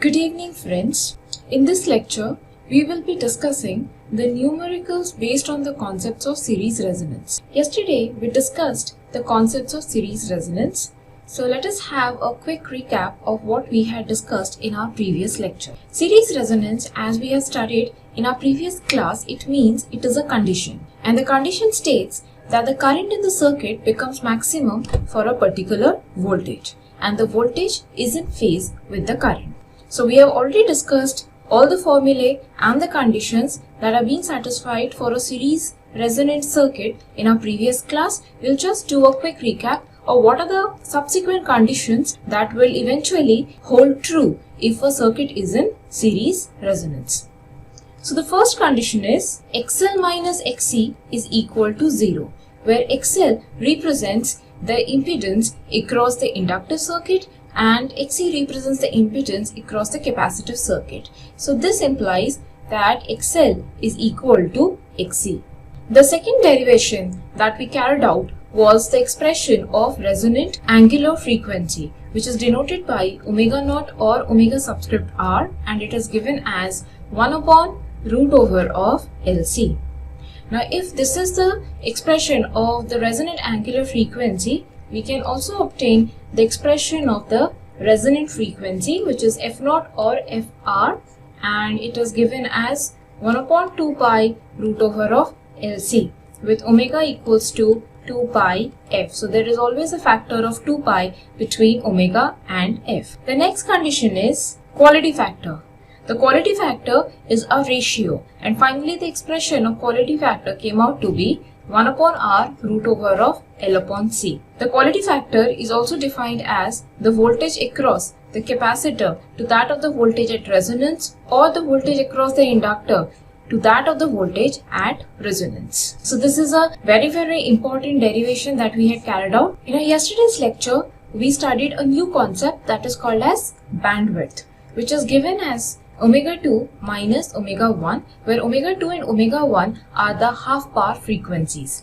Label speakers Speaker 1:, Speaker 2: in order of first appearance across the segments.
Speaker 1: Good evening friends. In this lecture, we will be discussing the numericals based on the concepts of series resonance. Yesterday, we discussed the concepts of series resonance. So let us have a quick recap of what we had discussed in our previous lecture. Series resonance, as we have studied in our previous class, it means it is a condition. And the condition states that the current in the circuit becomes maximum for a particular voltage. And the voltage is in phase with the current. So we have already discussed all the formulae and the conditions that are being satisfied for a series resonant circuit in our previous class. We'll just do a quick recap of what are the subsequent conditions that will eventually hold true if a circuit is in series resonance. So the first condition is XL minus XC is equal to 0, where XL represents the impedance across the inductive circuit and XC represents the impedance across the capacitive circuit. So this implies that XL is equal to XC. The second derivation that we carried out was the expression of resonant angular frequency, which is denoted by omega naught or omega subscript r, and it is given as 1 upon root over of LC. Now if this is the expression of the resonant angular frequency, we can also obtain the expression of the resonant frequency, which is F0 or Fr, and it is given as 1 upon 2 pi root over of LC with omega equals to 2 pi F. So there is always a factor of 2 pi between omega and F. The next condition is quality factor. The quality factor is a ratio, and finally the expression of quality factor came out to be 1 upon R root over of L upon C. The quality factor is also defined as the voltage across the capacitor to that of the voltage at resonance, or the voltage across the inductor to that of the voltage at resonance. So this is a very important derivation that we had carried out. In our yesterday's lecture, we studied a new concept that is called as bandwidth, which is given as omega 2 minus omega 1, where omega 2 and omega 1 are the half power frequencies.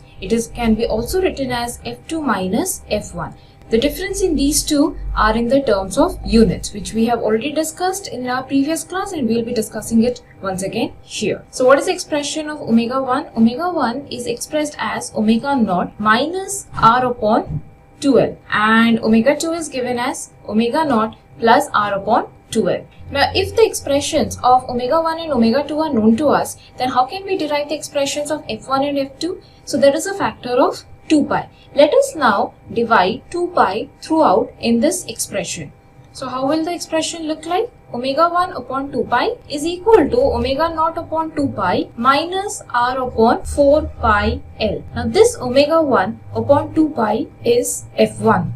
Speaker 1: Can be also written as F2 minus F1. The difference in these two are in the terms of units, which we have already discussed in our previous class, and we will be discussing it once again here. So what is the expression of omega 1? Omega 1 is expressed as omega naught minus R upon 2L, and omega 2 is given as omega naught plus R upon 2L. Now, if the expressions of omega 1 and omega 2 are known to us, then how can we derive the expressions of F1 and F2? So there is a factor of 2 pi. Let us now divide 2 pi throughout in this expression. So how will the expression look like? Omega 1 upon 2 pi is equal to omega naught upon 2 pi minus R upon 4 pi L. Now this omega 1 upon 2 pi is F1,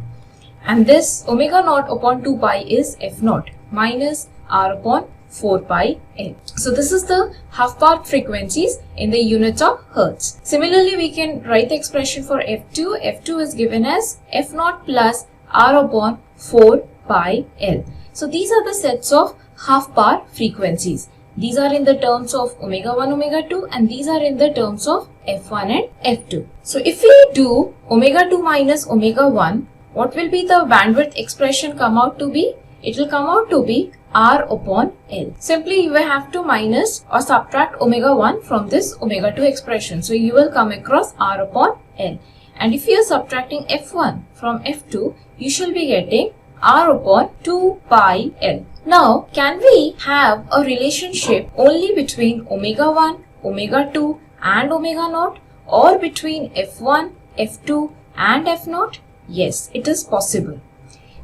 Speaker 1: and this omega naught upon 2 pi is F0 minus R upon 4 pi L. So this is the half power frequencies in the units of hertz. Similarly, we can write the expression for F2. F2 is given as F0 plus R upon 4 pi L. So these are the sets of half power frequencies. These are in the terms of omega 1, omega 2, and these are in the terms of F1 and F2. So if we do omega 2 minus omega 1, what will be the bandwidth expression come out to be? It will come out to be R upon L. Simply you will have to minus or subtract omega 1 from this omega 2 expression. So you will come across R upon L. And if you are subtracting F1 from F2, you shall be getting R upon 2 pi L. Now, can we have a relationship only between omega 1, omega 2 and omega naught, or between F1, F2 and F0? Yes, it is possible.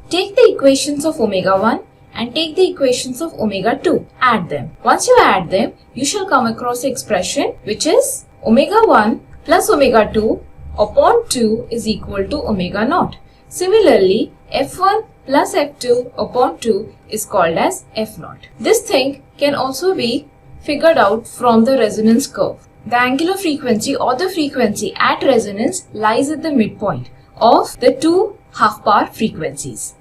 Speaker 1: Take the equations of omega 1 and take the equations of omega 2. Add them. Once you add them, you shall come across the expression which is omega 1 plus omega 2 upon 2 is equal to omega naught. Similarly, F1 plus F2 upon 2 is called as F0. This thing can also be figured out from the resonance curve. The angular frequency or the frequency at resonance lies at the midpoint of the two half power frequencies.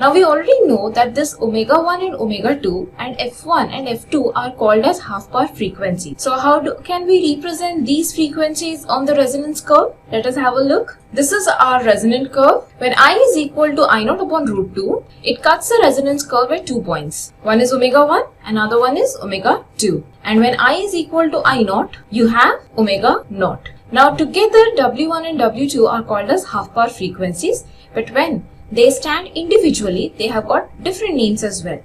Speaker 1: Now we already know that this omega 1 and omega 2 and f1 and f2 are called as half power frequency. So how can we represent these frequencies on the resonance curve? Let us have a look. This is our resonant curve. When I is equal to I naught upon root 2, it cuts the resonance curve at 2 points. One is omega 1, another one is omega 2. And when I is equal to I naught, you have omega naught. Now together W1 and W2 are called as half power frequencies, but when they stand individually, they have got different names as well.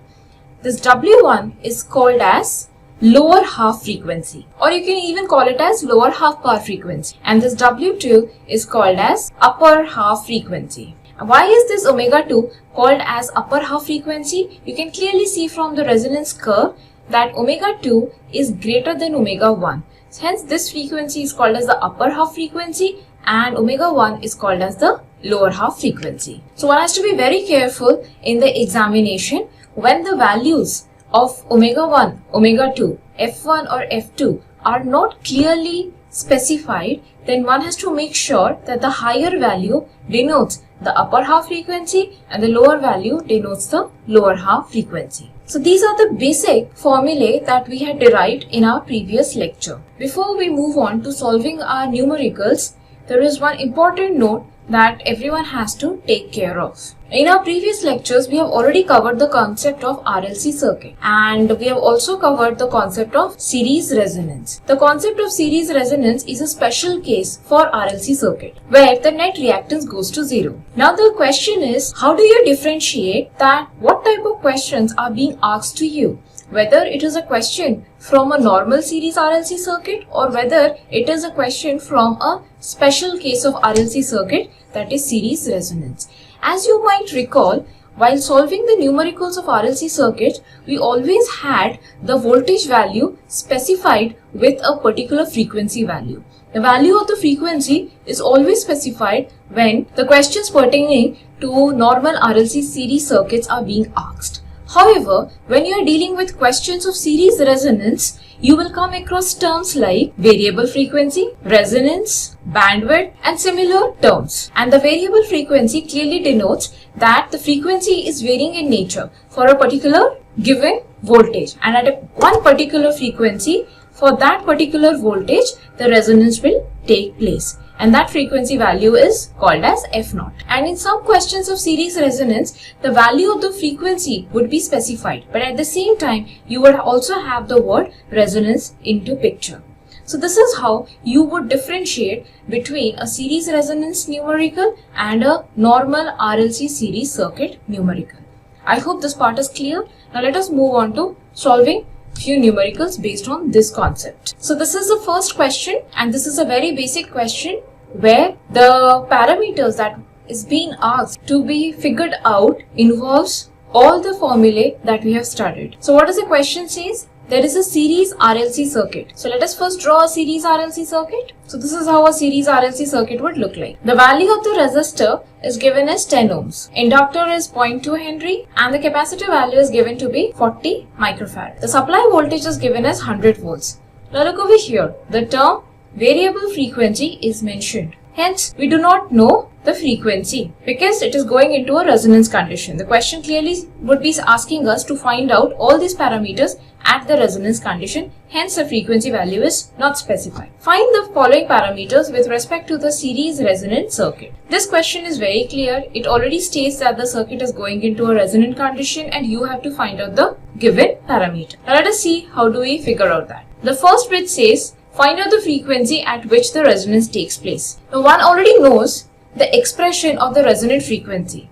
Speaker 1: This W1 is called as lower half frequency, or you can even call it as lower half power frequency, and this W2 is called as upper half frequency. Why is this omega 2 called as upper half frequency? You can clearly see from the resonance curve that omega 2 is greater than omega 1. Hence this frequency is called as the upper half frequency and omega 1 is called as the lower half frequency. So one has to be very careful in the examination when the values of omega 1, omega 2, f1 or f2 are not clearly specified, then one has to make sure that the higher value denotes the upper half frequency and the lower value denotes the lower half frequency. So these are the basic formulae that we had derived in our previous lecture. Before we move on to solving our numericals, there is one important note that everyone has to take care of. In our previous lectures, we have already covered the concept of RLC circuit and we have also covered the concept of series resonance. The concept of series resonance is a special case for RLC circuit where the net reactance goes to 0. Now the question is, how do you differentiate that what type of questions are being asked to you? Whether it is a question from a normal series RLC circuit or whether it is a question from a special case of RLC circuit, that is series resonance. As you might recall, while solving the numericals of RLC circuit, we always had the voltage value specified with a particular frequency value. The value of the frequency is always specified when the questions pertaining to normal RLC series circuits are being asked. However, when you are dealing with questions of series resonance, you will come across terms like variable frequency, resonance, bandwidth and similar terms. And the variable frequency clearly denotes that the frequency is varying in nature for a particular given voltage. And at one particular frequency, for that particular voltage, the resonance will take place. And that frequency value is called as F0. And in some questions of series resonance, the value of the frequency would be specified. But at the same time, you would also have the word resonance into picture. So this is how you would differentiate between a series resonance numerical and a normal RLC series circuit numerical. I hope this part is clear. Now let us move on to solving few numericals based on this concept. So this is the first question and this is a very basic question where the parameters that is being asked to be figured out involves all the formulae that we have studied. So what does the question says? There is a series RLC circuit. So let us first draw a series RLC circuit. So this is how a series RLC circuit would look like. The value of the resistor is given as 10 ohms. Inductor is 0.2 Henry and the capacitor value is given to be 40 microfarad. The supply voltage is given as 100 volts. Now look over here. The term variable frequency is mentioned. Hence, we do not know the frequency because it is going into a resonance condition. The question clearly would be asking us to find out all these parameters at the resonance condition. Hence, the frequency value is not specified. Find the following parameters with respect to the series resonant circuit. This question is very clear. It already states that the circuit is going into a resonant condition and you have to find out the given parameter. Now, let us see how do we figure out that. The first bit says, find out the frequency at which the resonance takes place. Now, one already knows the expression of the resonant frequency.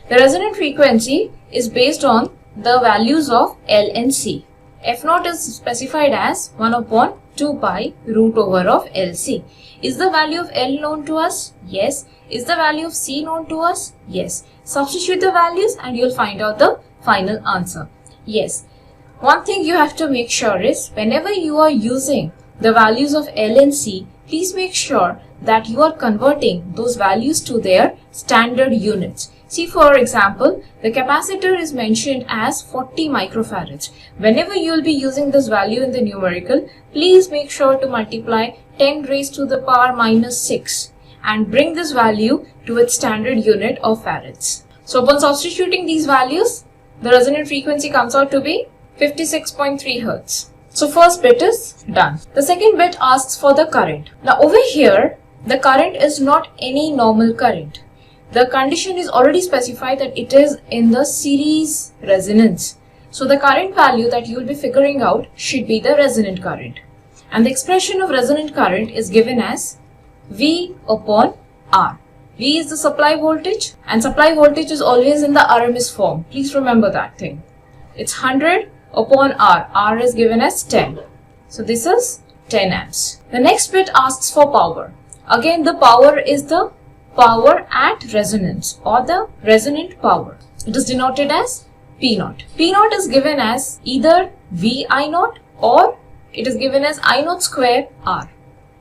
Speaker 1: The resonant frequency is based on the values of L and C. F0 is specified as 1 upon 2 pi root over of LC. Is the value of L known to us? Yes. Is the value of C known to us? Yes. Substitute the values and you'll find out the final answer. Yes. One thing you have to make sure is whenever you are using the values of L and C, please make sure that you are converting those values to their standard units. See, for example, the capacitor is mentioned as 40 microfarads. Whenever you will be using this value in the numerical, please make sure to multiply 10 raised to the power minus 6 and bring this value to its standard unit of farads. So upon substituting these values, the resonant frequency comes out to be 56.3 Hz. So first bit is done. The second bit asks for the current. Now over here, the current is not any normal current. The condition is already specified that it is in the series resonance. So the current value that you will be figuring out should be the resonant current. And the expression of resonant current is given as V upon R. V is the supply voltage, and supply voltage is always in the RMS form. Please remember that thing. It's 100 upon R. R is given as 10. So this is 10 amps. The next bit asks for power. Again, the power is the power at resonance or the resonant power. It is denoted as P0. P0 is given as either VI0 or it is given as I0 square R.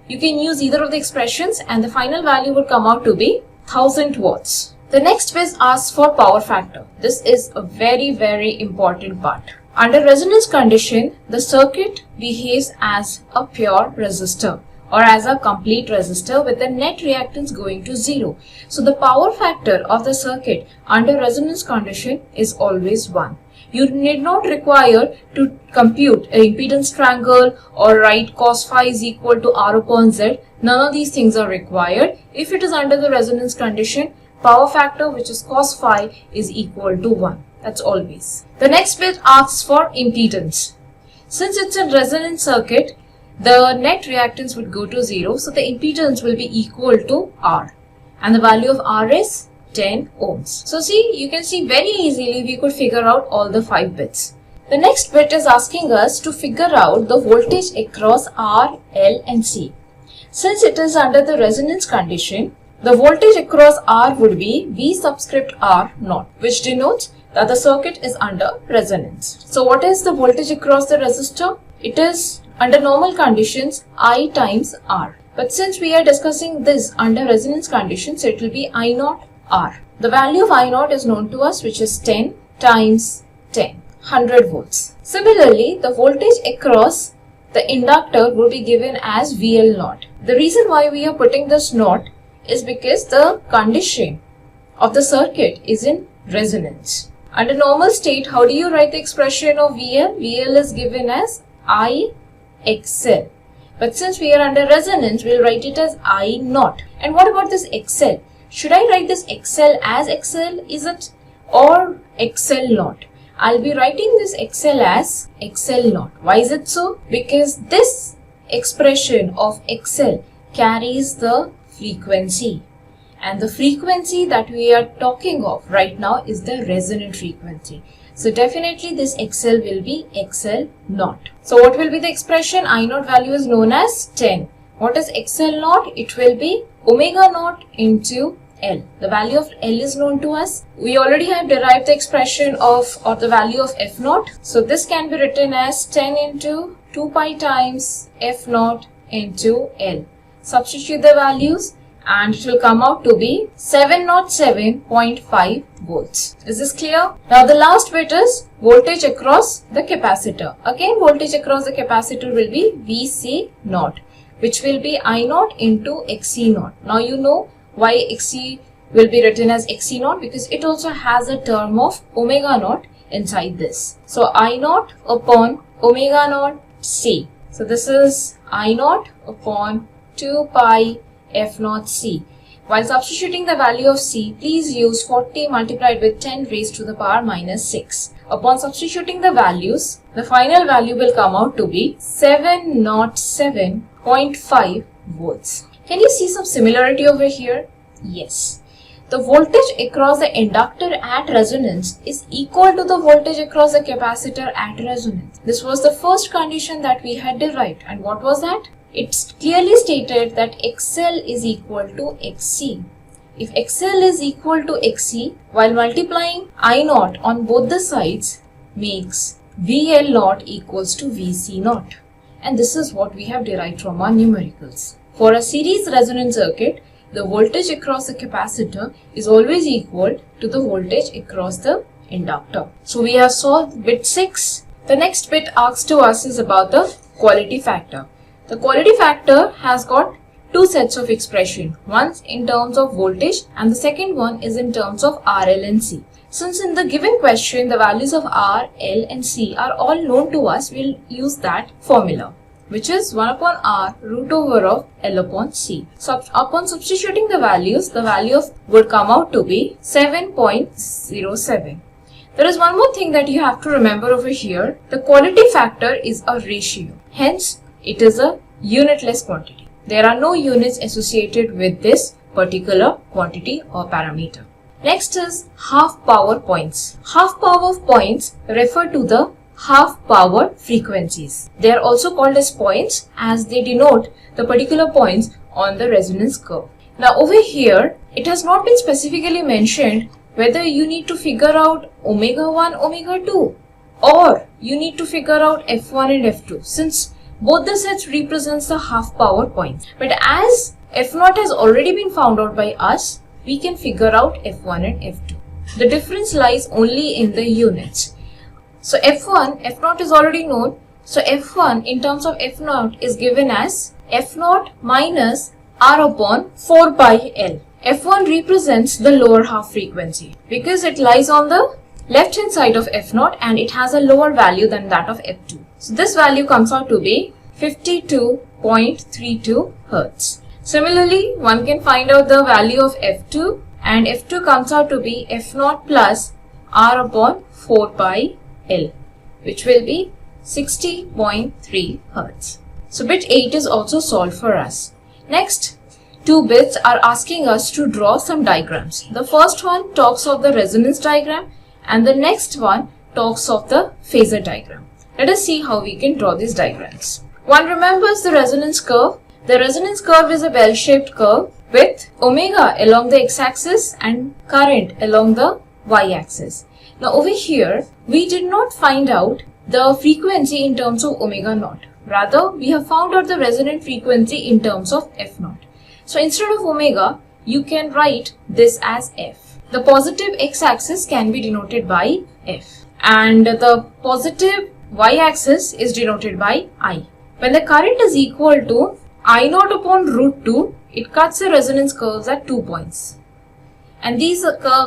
Speaker 1: You can use either of the expressions and the final value will come out to be 1000 watts. The next bit asks for power factor. This is a very important part. Under resonance condition, the circuit behaves as a pure resistor or as a complete resistor with the net reactance going to 0. So the power factor of the circuit under resonance condition is always 1. You need not require to compute an impedance triangle or write cos phi is equal to R upon Z. None of these things are required. If it is under the resonance condition, power factor, which is cos phi, is equal to 1. That's always. The next bit asks for impedance. Since it's a resonance circuit, the net reactance would go to 0. So the impedance will be equal to R. And the value of R is 10 ohms. So see, you can see very easily we could figure out all the 5 bits. The next bit is asking us to figure out the voltage across R, L and C. Since it is under the resonance condition, the voltage across R would be V subscript R naught, which denotes that the circuit is under resonance. So what is the voltage across the resistor? It is under normal conditions I times R. But since we are discussing this under resonance conditions, it will be I naught R. The value of I naught is known to us, which is 10 times 10, 100 volts. Similarly, the voltage across the inductor will be given as VL naught. The reason why we are putting this naught is because the condition of the circuit is in resonance. Under normal state, how do you write the expression of VL? VL is given as IXL. But since we are under resonance, we'll write it as I naught. And what about this XL? Should I write this XL as XL, is it? Or XL naught? I'll be writing this XL as XL naught. Why is it so? Because this expression of XL carries the frequency. And the frequency that we are talking of right now is the resonant frequency. So definitely this XL will be XL naught. So what will be the expression? I naught value is known as 10. What is XL naught? It will be omega naught into L. The value of L is known to us. We already have derived the expression of or the value of F naught. So this can be written as 10 into 2 pi times F naught into L. Substitute the values and it will come out to be 707.5 volts. Is this clear? Now the last bit is voltage across the capacitor. Again, voltage across the capacitor will be VC naught, which will be I naught into XC naught. Now you know why XC will be written as XC naught, because it also has a term of omega naught inside this. So I naught upon omega naught C. So this is I naught upon 2 pi F naught C. While substituting the value of C, please use 40 multiplied with 10 raised to the power minus 6. Upon substituting the values, the final value will come out to be 707.5 volts. Can you see some similarity over here? Yes. The voltage across the inductor at resonance is equal to the voltage across the capacitor at resonance. This was the first condition that we had derived. And what was that? It's clearly stated that XL is equal to XC. If XL is equal to XC, while multiplying I naught on both the sides makes VL naught equals to VC naught. And this is what we have derived from our numericals. For a series resonance circuit, the voltage across the capacitor is always equal to the voltage across the inductor. So we have solved bit 6. The next bit asked to us is about the quality factor. The quality factor has got two sets of expression. One in terms of voltage and the second one is in terms of RL and C. Since in the given question the values of R, L and C are all known to us, we'll use that formula, which is 1 upon R root over of L upon C. So upon substituting the values, the value would come out to be 7.07. There is one more thing that you have to remember over here. The quality factor is a ratio. Hence, it is a unitless quantity. There are no units associated with this particular quantity or parameter. Next is half power points. Half power points refer to the half power frequencies. They are also called as points as they denote the particular points on the resonance curve. Now over here, it has not been specifically mentioned whether you need to figure out omega 1, omega 2 or you need to figure out F1 and F2 since both the sets represents the half power points. But as F0 has already been found out by us, we can figure out F1 and F2. The difference lies only in the units. So F0 is already known. So F1 in terms of F0 is given as F0 minus R upon 4 pi L. F1 represents the lower half frequency because it lies on the left hand side of F0 and it has a lower value than that of F2. So this value comes out to be 52.32 Hertz. Similarly, one can find out the value of F2 and F2 comes out to be F0 plus R upon 4 pi L, which will be 60.3 Hertz. So bit 8 is also solved for us. Next, two bits are asking us to draw some diagrams. The first one talks of the resonance diagram and the next one talks of the phasor diagram. Let us see how we can draw these diagrams. One remembers the resonance curve. The resonance curve is a bell-shaped curve with omega along the x-axis and current along the y-axis. Now over here, we did not find out the frequency in terms of omega naught. Rather, we have found out the resonant frequency in terms of f naught. So instead of omega, you can write this as f. The positive x-axis can be denoted by f and the positive y-axis is denoted by I. When the current is equal to I naught upon root 2, it cuts the resonance curves at 2 points. And these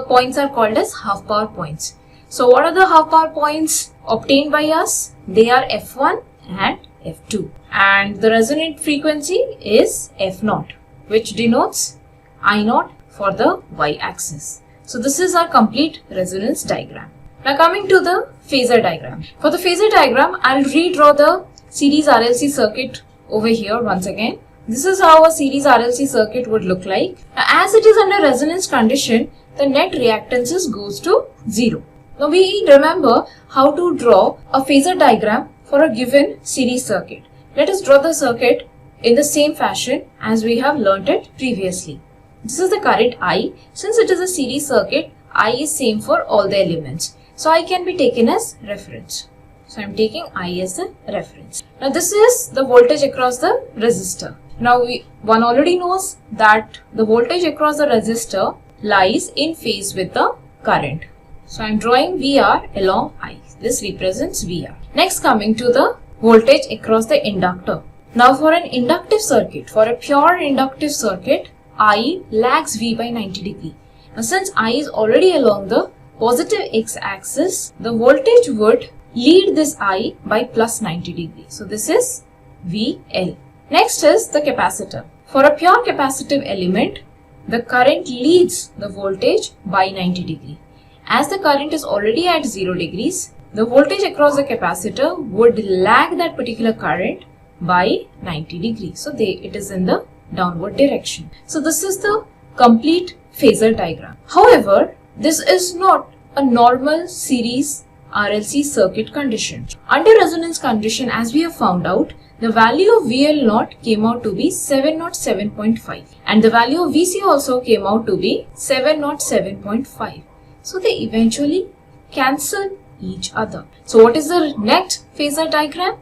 Speaker 1: points are called as half power points. So what are the half power points obtained by us? They are f1 and f2. And the resonant frequency is f naught, which denotes I naught for the y-axis. So this is our complete resonance diagram. Now coming to the phasor diagram. For the phasor diagram, I'll redraw the series RLC circuit over here once again. This is how a series RLC circuit would look like. Now, as it is under resonance condition, the net reactances goes to 0. Now we remember how to draw a phasor diagram for a given series circuit. Let us draw the circuit in the same fashion as we have learnt it previously. This is the current I. Since it is a series circuit, I is same for all the elements. So I can be taken as reference. So I am taking I as the reference. Now this is the voltage across the resistor. Now one already knows that the voltage across the resistor lies in phase with the current. So I am drawing VR along I. This represents VR. Next, coming to the voltage across the inductor. Now for an inductive circuit, for a pure inductive circuit, I lags V by 90 degrees. Now since I is already along the positive x-axis, the voltage would lead this I by plus 90 degrees. So this is VL. Next is the capacitor. For a pure capacitive element, the current leads the voltage by 90 degrees. As the current is already at 0 degrees, the voltage across the capacitor would lag that particular current by 90 degrees. So it is in the downward direction. So this is the complete phasor diagram. However, this is not a normal series RLC circuit condition. Under resonance condition, as we have found out, the value of VL naught came out to be 707.5 and the value of VC also came out to be 707.5. So they eventually cancel each other. So what is the net phasor diagram?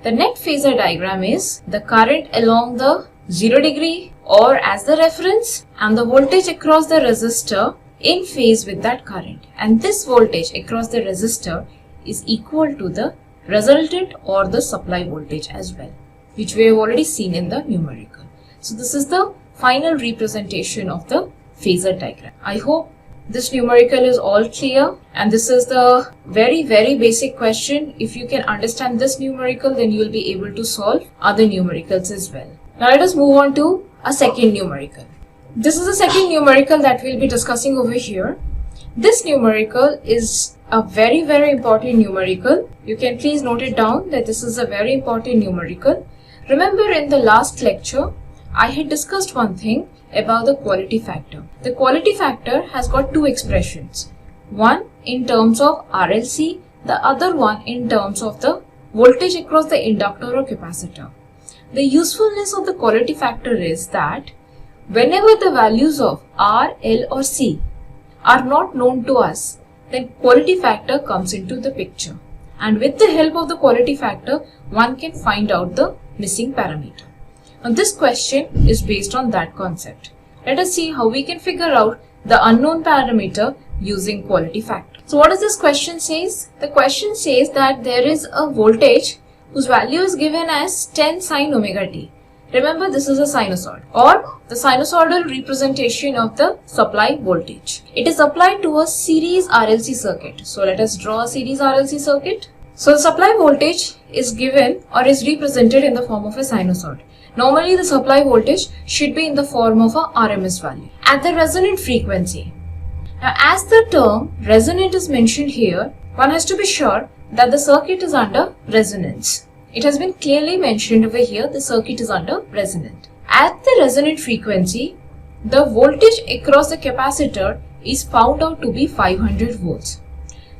Speaker 1: The net phasor diagram is the current along the 0 degree or as the reference and the voltage across the resistor in phase with that current, and this voltage across the resistor is equal to the resultant or the supply voltage as well, which we have already seen in the numerical. So this is the final representation of the phasor diagram. I hope this numerical is all clear, and this is the very basic question. If you can understand this numerical, then you will be able to solve other numericals as well. Now let us move on to a second numerical. This is the second numerical that we'll be discussing over here. This numerical is a very important numerical. You can please note it down that this is a very important numerical. Remember, in the last lecture, I had discussed one thing about the quality factor. The quality factor has got two expressions. One in terms of RLC, the other one in terms of the voltage across the inductor or capacitor. The usefulness of the quality factor is that whenever the values of R, L or C are not known to us, then quality factor comes into the picture. And with the help of the quality factor, one can find out the missing parameter. Now this question is based on that concept. Let us see how we can figure out the unknown parameter using quality factor. So what does this question says? The question says that there is a voltage whose value is given as 10 sine omega t. Remember, this is a sinusoid or the sinusoidal representation of the supply voltage. It is applied to a series RLC circuit. So let us draw a series RLC circuit. So the supply voltage is given or is represented in the form of a sinusoid. Normally the supply voltage should be in the form of a RMS value at the resonant frequency. Now as the term resonant is mentioned here, one has to be sure that the circuit is under resonance. It has been clearly mentioned over here, the circuit is under resonant. At the resonant frequency, the voltage across the capacitor is found out to be 500 volts.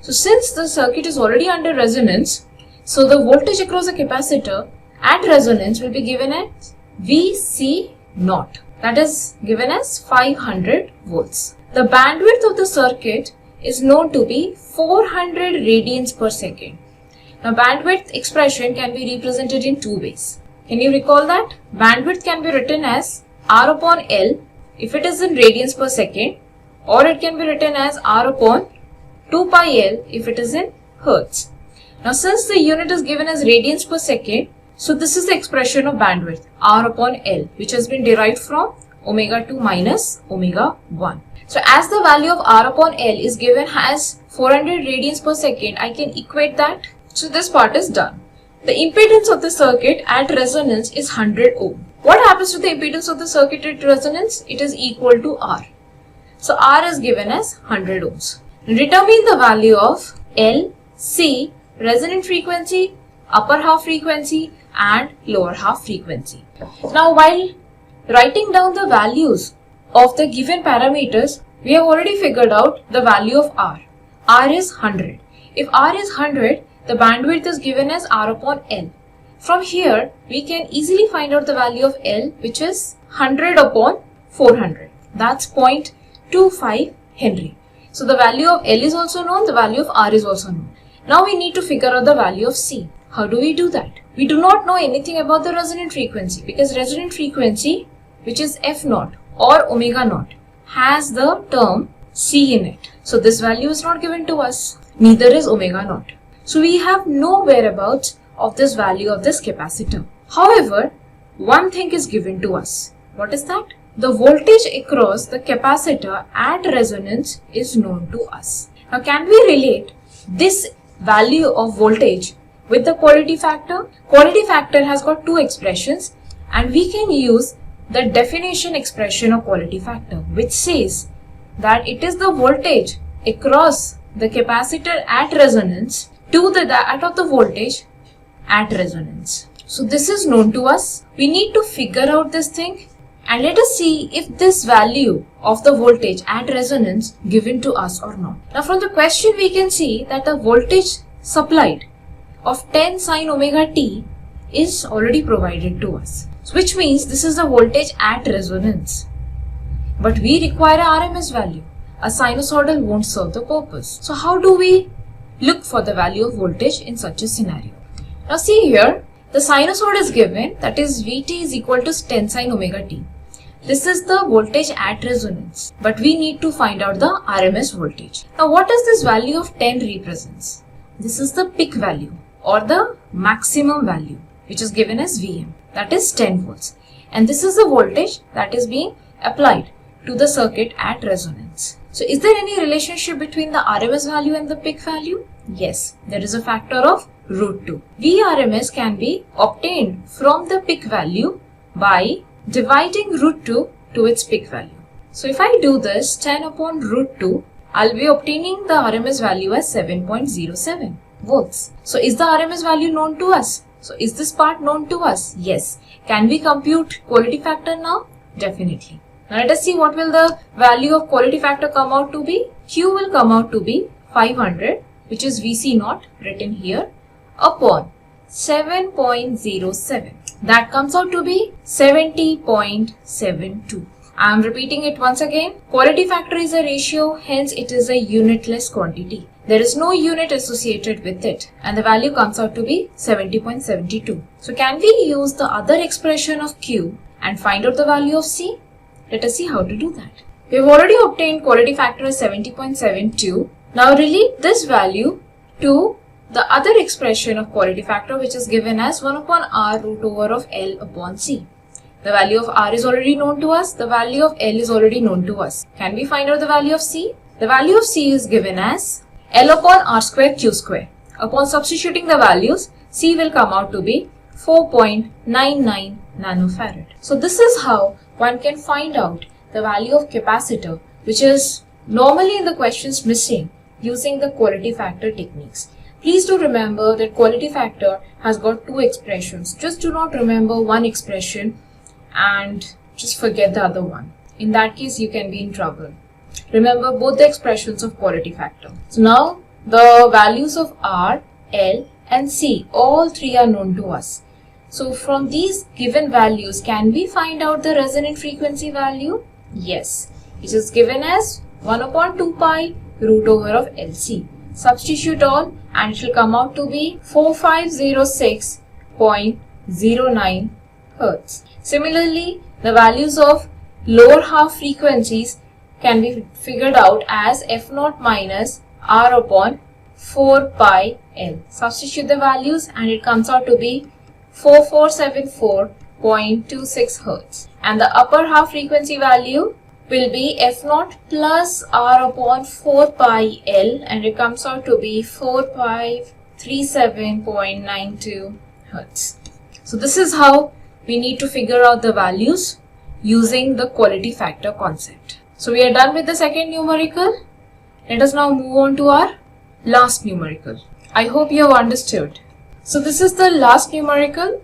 Speaker 1: So since the circuit is already under resonance, so the voltage across the capacitor at resonance will be given as Vc0, that is given as 500 volts. The bandwidth of the circuit is known to be 400 radians per second. Now bandwidth expression can be represented in two ways. Can you recall that? Bandwidth can be written as R upon L if it is in radians per second, or it can be written as R upon 2 pi L if it is in hertz. Now since the unit is given as radians per second, so this is the expression of bandwidth R upon L, which has been derived from omega 2 minus omega 1. So as the value of R upon L is given as 400 radians per second, I can equate that. So this part is done. The impedance of the circuit at resonance is 100 ohm. What happens to the impedance of the circuit at resonance? It is equal to R. So R is given as 100 ohms. Determine the value of L, C, resonant frequency, upper half frequency and lower half frequency. Now while writing down the values of the given parameters, we have already figured out the value of R. R is 100. If R is 100, the bandwidth is given as R upon L. From here, we can easily find out the value of L, which is 100 upon 400. That's 0.25 Henry. So the value of L is also known, the value of R is also known. Now we need to figure out the value of C. How do we do that? We do not know anything about the resonant frequency because resonant frequency, which is F0 or omega naught, has the term C in it. So this value is not given to us. Neither is omega naught. So we have no whereabouts of this value of this capacitor. However, one thing is given to us. What is that? The voltage across the capacitor at resonance is known to us. Now can we relate this value of voltage with the quality factor? Quality factor has got two expressions and we can use the definition expression of quality factor, which says that it is the voltage across the capacitor at resonance to that of the voltage at resonance. So this is known to us. We need to figure out this thing and let us see if this value of the voltage at resonance given to us or not. Now from the question we can see that the voltage supplied of 10 sine omega t is already provided to us, which means this is the voltage at resonance. But we require a RMS value. A sinusoidal won't serve the purpose. So how do we look for the value of voltage in such a scenario? Now see here, the sinusoid is given, that is Vt is equal to 10 sine omega t. This is the voltage at resonance, but we need to find out the RMS voltage. Now what does this value of 10 represents? This is the peak value or the maximum value, which is given as Vm, that is 10 volts. and this is the voltage that is being applied to the circuit at resonance. So is there any relationship between the RMS value and the peak value? Yes, there is a factor of √2. Vrms can be obtained from the peak value by dividing √2 to its peak value. So if I do this 10 upon √2, I'll be obtaining the RMS value as 7.07 volts. So is the RMS value known to us? So is this part known to us? Yes. Can we compute quality factor now? Definitely. Now let us see what will the value of quality factor come out to be. Q will come out to be 500, which is VC0 written here, upon 7.07. That comes out to be 70.72. I am repeating it once again. Quality factor is a ratio, hence it is a unitless quantity. There is no unit associated with it, and the value comes out to be 70.72. So can we use the other expression of Q and find out the value of C? Let us see how to do that. We have already obtained quality factor as 70.72. Now relate this value to the other expression of quality factor, which is given as 1 upon R root over of L upon C. The value of R is already known to us. The value of L is already known to us. Can we find out the value of C? The value of C is given as L upon R square Q square. Upon substituting the values, C will come out to be 4.99 nanofarad. So this is how one can find out the value of capacitor, which is normally in the questions missing using the quality factor techniques. Please do remember that quality factor has got two expressions. Just do not remember one expression and just forget the other one. In that case, you can be in trouble. Remember both the expressions of quality factor. So now the values of R, L and C, all three are known to us. So from these given values, can we find out the resonant frequency value? Yes, it is given as 1 upon 2 pi root over of LC. Substitute all and it will come out to be 4506.09 Hertz. Similarly, the values of lower half frequencies can be figured out as F0 minus R upon 4 pi L. Substitute the values and it comes out to be 4474.26 Hertz. And the upper half frequency value will be F0 plus R upon 4 pi L and it comes out to be 4537.92 Hertz. So this is how we need to figure out the values using the quality factor concept. So we are done with the second numerical. Let us now move on to our last numerical. I hope you have understood. So this is the last numerical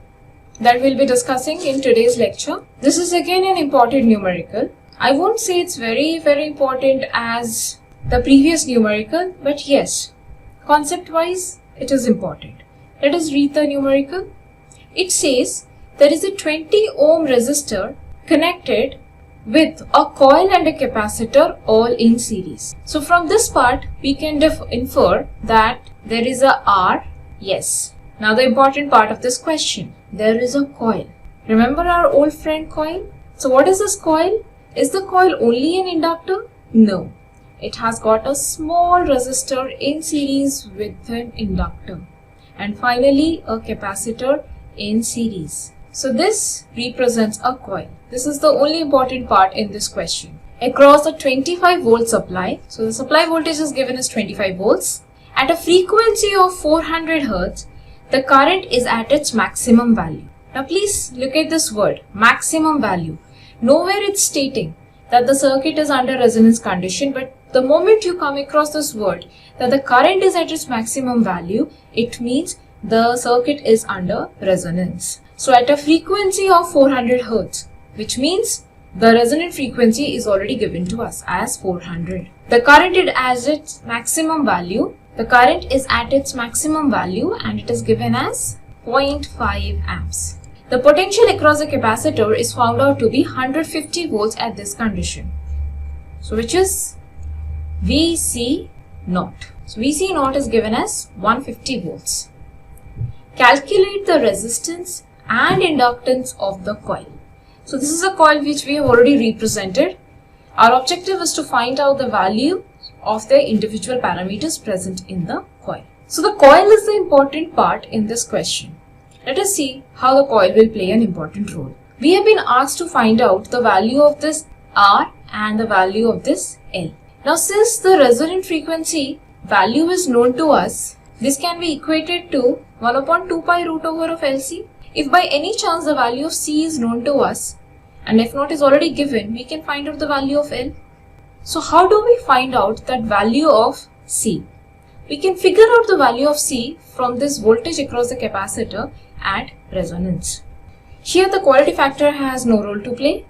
Speaker 1: that we'll be discussing in today's lecture. This is again an important numerical. I won't say it's very important as the previous numerical, but yes, concept wise it is important. Let us read the numerical. It says there is a 20 ohm resistor connected with a coil and a capacitor all in series. So from this part we can infer that there is a R. Yes. Now the important part of this question. There is a coil. Remember our old friend coil? So what is this coil? Is the coil only an inductor? No. It has got a small resistor in series with an inductor. And finally a capacitor in series. So this represents a coil. This is the only important part in this question. Across a 25 volt supply, so the supply voltage is given as 25 volts. At a frequency of 400 Hz, the current is at its maximum value. Now please look at this word, maximum value. Nowhere it's stating that the circuit is under resonance condition, but the moment you come across this word that the current is at its maximum value, it means the circuit is under resonance. So at a frequency of 400 Hz, which means the resonant frequency is already given to us as 400. The current is at its maximum value. The current is at its maximum value and it is given as 0.5 amps. The potential across the capacitor is found out to be 150 volts at this condition. So which is VC0. So VC0 is given as 150 volts. Calculate the resistance and inductance of the coil. So this is a coil which we have already represented. Our objective is to find out the value of the individual parameters present in the coil. So the coil is the important part in this question. Let us see how the coil will play an important role. We have been asked to find out the value of this R and the value of this L. Now since the resonant frequency value is known to us, this can be equated to 1 upon 2 pi root over of LC. If by any chance the value of C is known to us and F naught is already given, we can find out the value of L. So how do we find out that value of C? We can figure out the value of C from this voltage across the capacitor at resonance. Here the quality factor has no role to play.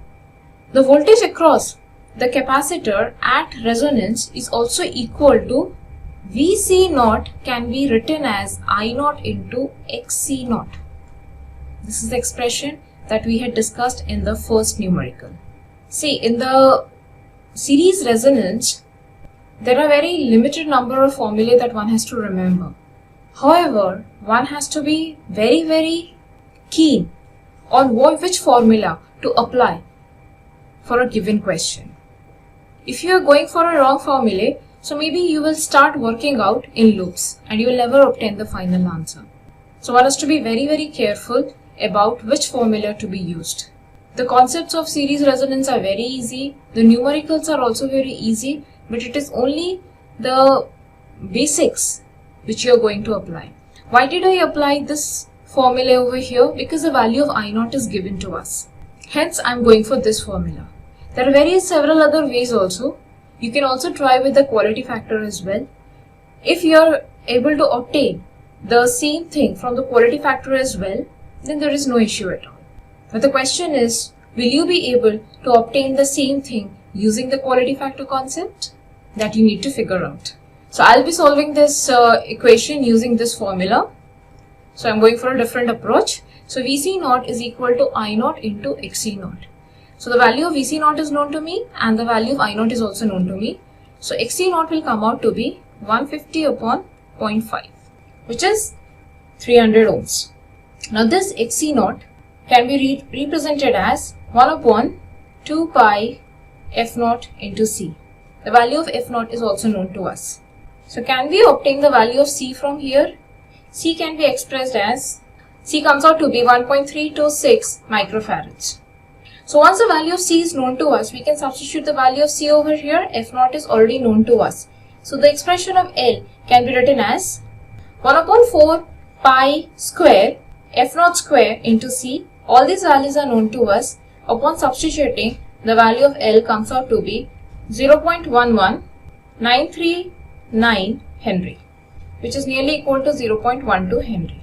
Speaker 1: The voltage across the capacitor at resonance is also equal to Vc naught can be written as I naught into Xc naught. This is the expression that we had discussed in the first numerical. See, in the series resonance, there are very limited number of formulae that one has to remember. However, one has to be very keen on which formula to apply for a given question. If you are going for a wrong formula, so maybe you will start working out in loops and you will never obtain the final answer. So one has to be very careful about which formula to be used. The concepts of series resonance are very easy. The numericals are also very easy, but it is only the basics which you are going to apply. Why did I apply this formula over here? Because the value of I naught is given to us. Hence, I am going for this formula. There are several other ways also. You can also try with the quality factor as well. If you are able to obtain the same thing from the quality factor as well, then there is no issue at all. But the question is, will you be able to obtain the same thing using the quality factor concept? That you need to figure out. So I'll be solving this equation using this formula. So I'm going for a different approach. So Vc naught is equal to I naught into Xc naught. So the value of Vc naught is known to me and the value of I naught is also known to me. So Xc naught will come out to be 150 upon 0.5, which is 300 ohms. Now this Xc naught can be represented as 1 upon 2 pi F naught into C. The value of F naught is also known to us. So can we obtain the value of C from here? C can be expressed as, C comes out to be 1.326 microfarads. So once the value of C is known to us, we can substitute the value of C over here. F naught is already known to us. So the expression of L can be written as 1 upon 4 pi square F naught square into C. All these values are known to us. Upon substituting, the value of L comes out to be 0.11939 Henry, which is nearly equal to 0.12 Henry.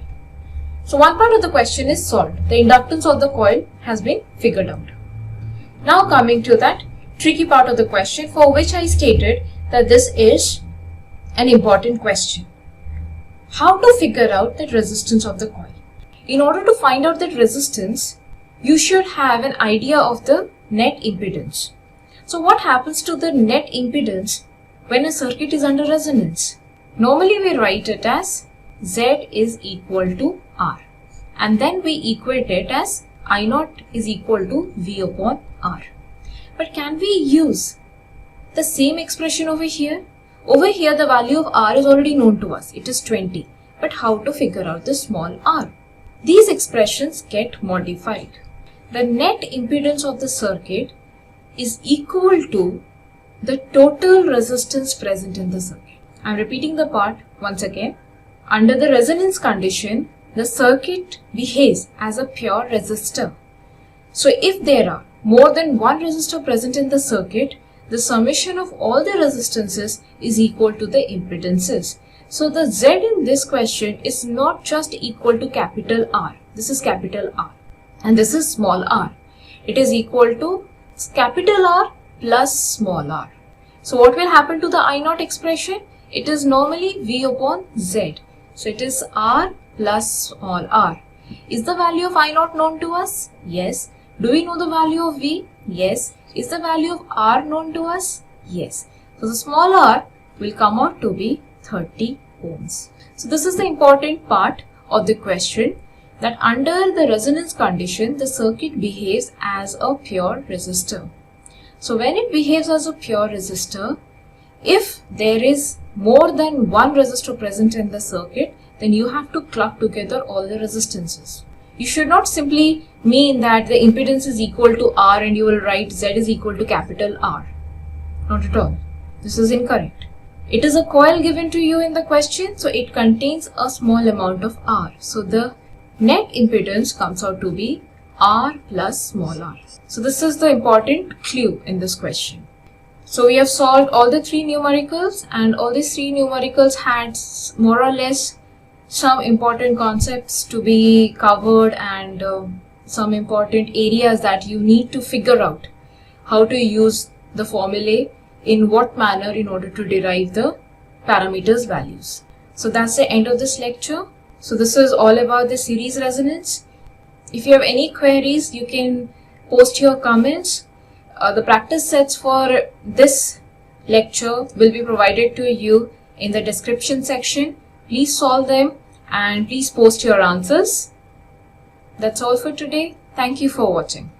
Speaker 1: So one part of the question is solved. The inductance of the coil has been figured out. Now coming to that tricky part of the question, for which I stated that this is an important question. How to figure out the resistance of the coil? In order to find out that resistance, you should have an idea of the net impedance. So what happens to the net impedance when a circuit is under resonance? Normally we write it as Z is equal to R, and then we equate it as I naught is equal to V upon R. But can we use the same expression over here? Over here the value of R is already known to us. It is 20. But how to figure out the small r? These expressions get modified. The net impedance of the circuit is equal to the total resistance present in the circuit. I am repeating the part once again. Under the resonance condition, the circuit behaves as a pure resistor. So if there are more than one resistor present in the circuit, the summation of all the resistances is equal to the impedances. So the Z in this question is not just equal to capital R. This is capital R and this is small r. It is equal to capital R plus small r. So what will happen to the I naught expression? It is normally V upon Z. So it is R plus small r. Is the value of I naught known to us? Yes. Do we know the value of V? Yes. Is the value of R known to us? Yes. So the small r will come out to be 30 ohms. So this is the important part of the question, that under the resonance condition, the circuit behaves as a pure resistor. So when it behaves as a pure resistor, if there is more than one resistor present in the circuit, then you have to club together all the resistances. you should not simply mean that the impedance is equal to R and you will write Z is equal to capital R. Not at all. This is incorrect. It is a coil given to you in the question, so it contains a small amount of R. So the net impedance comes out to be R plus small r. So this is the important clue in this question. So we have solved all the three numericals, and all these three numericals had more or less some important concepts to be covered and some important areas that you need to figure out how to use the formulae in what manner in order to derive the parameters values. So that's the end of this lecture. So this is all about the series resonance. If you have any queries, you can post your comments. The practice sets for this lecture will be provided to you in the description section. Please solve them and please post your answers. That's all for today. Thank you for watching.